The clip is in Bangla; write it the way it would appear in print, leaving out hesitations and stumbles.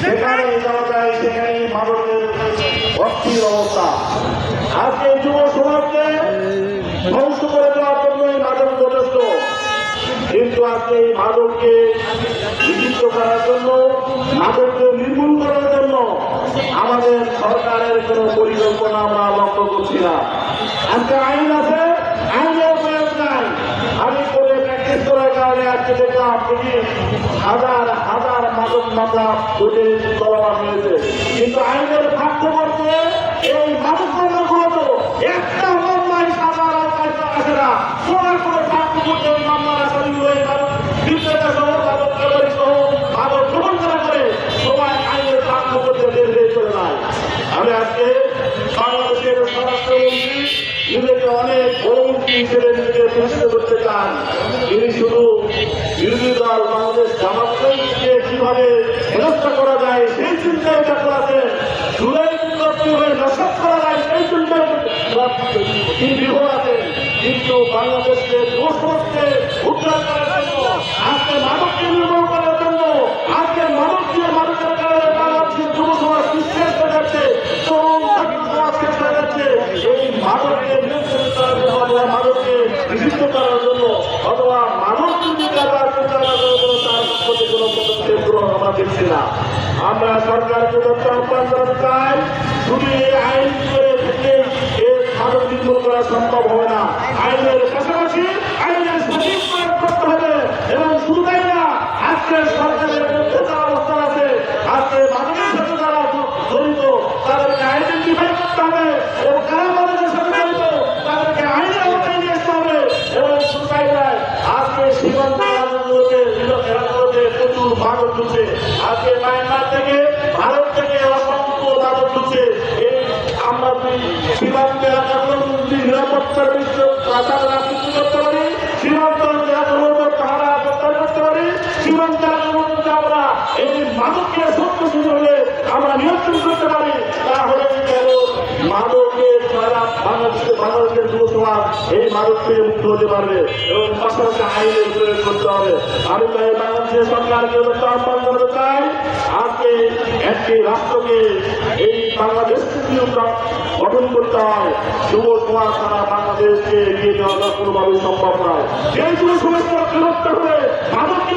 সেখানেই যাওয়া যায়, সেখানেই মাদকের অস্থির অবস্থা। আজকে যুব সমাজকে ধ্বংস করে দেওয়ার জন্যই মাদক যথেষ্ট, কিন্তু আজকে এই মাদককে নিষিদ্ধ করার জন্য, মাদককে নির্মূল করার জন্য আমাদের সরকারের কোনো পরিকল্পনা আমরা লক্ষ্য করছি না। আজকে আইন আছে, আইনের প্রয়োগ নাই। আমি করে প্র্যাকটিস করার কারণে আজকে দেখলাম দেখি হাজার হাজার মাদক মামলা কোর্টে চলমান হয়েছে, কিন্তু আইনের ভাগ্য করতে এই মাদক মামলাগুলো তো একটা মামলায় সাজার আসে না, সোনার করে ভাগ্য করতে ওই মামলার আসামি হয়ে বিক্রেতা সহ মাদক ব্যবহারী সহ মাদক গ্রহণ করা করে সবাই আইনের ভাগ্য করতে বের হয়ে চলে যায়। আমি আজকে বাংলাদেশের স্বরাষ্ট্রমন্ত্রী নিজেকে অনেক বড় মন্ত্রী হিসেবে নিজেকে প্রতিষ্ঠিত করতে চান। তিনি শুধু বিরোধী দল বাংলাদেশ জামাতকে কিভাবে হেনস্থা করা যায় সেই চিন্তায় ব্যস্ত আছেন, জুলাই কিভাবে নস্বাত করা যায় সেই চিন্তায় তিনি বিভোর আছেন। কিন্তু বাংলাদেশকে যুবসমাজকে উদ্ধার করার জন্য, আজকে মাদককে নির্মূল করার জন্য, আজকে মাদক দিয়ে মাদকের কারণে বাংলাদেশের যুবসমাজ শেষ হয়ে যাচ্ছে, তরুণ সমাজ শেষ হয়ে যাচ্ছে। এই মাদককে নিয়ন্ত্রণ করার জন্য অথবা মাদককে নিষিদ্ধ করার জন্য অথবা মাদক যদি কারবার পরিচালনা করার জন্য তার প্রতি কোনো পদক্ষেপ গ্রহণ আমরা দেখছি না। আমরা সরকারকে তথ্য আহ্বান জানাতে চাই, শুধু এই আইন করে থেকে এর মাদক নির্মূল করা সম্ভব হবে না। আইনের পাশাপাশি আইনের সঠিক প্রয়োগ করতে হবে, এবং শুধু তাই না, আজকে সরকারের মধ্যে যারা অবস্থান আছে, আজকে মাদকের সাথে যারা জড়িত তাদেরকে আইডেন্টিফাই করতে হবে, এবং কারা মাদকের সাথে জড়িত তাদেরকে আইনের আওতায় নিয়ে আসতে হবে। এবং শুধু তাই নয়, আজকে সীমান্ত এলাকাগুলোতে প্রচুর মাদক ঢুকছে। আজকে মায়ানমার থেকে, ভারত থেকে অসংখ্য মাদক ঢুকছে। এই আমরা সীমান্ত এলাকাগুলো নিরাপত্তার রাজনীতি করতে পারি, সীমান্ত এলাকাগুলোতে পাহারা প্রত্যাহার করতে পারি, সীমান্ত এলাকাগুলোতে আমরা এই মাদককে শক্তিশালী হলে আমরা নিয়ন্ত্রণ করতে পারি, তাহলে কেবল মাদকের দ্বারা বাংলাদেশের যুব সমাজ এই মাদক থেকে মুক্ত হতে পারবে, এবং পাশাপাশি আইনের প্রয়োগ করতে হবে। আমি তাই বাংলাদেশের সরকারকে আহ্বান জানাতে চাই, আজকে একটি রাষ্ট্রকে এই বাংলাদেশ গঠন করতে হয়, যুব সমাজ ছাড়া বাংলাদেশকে এগিয়ে নেওয়া কোনোভাবেই সম্ভব নয়। এই যুব সমাজকে রক্ষা করতে হবে, মাদককে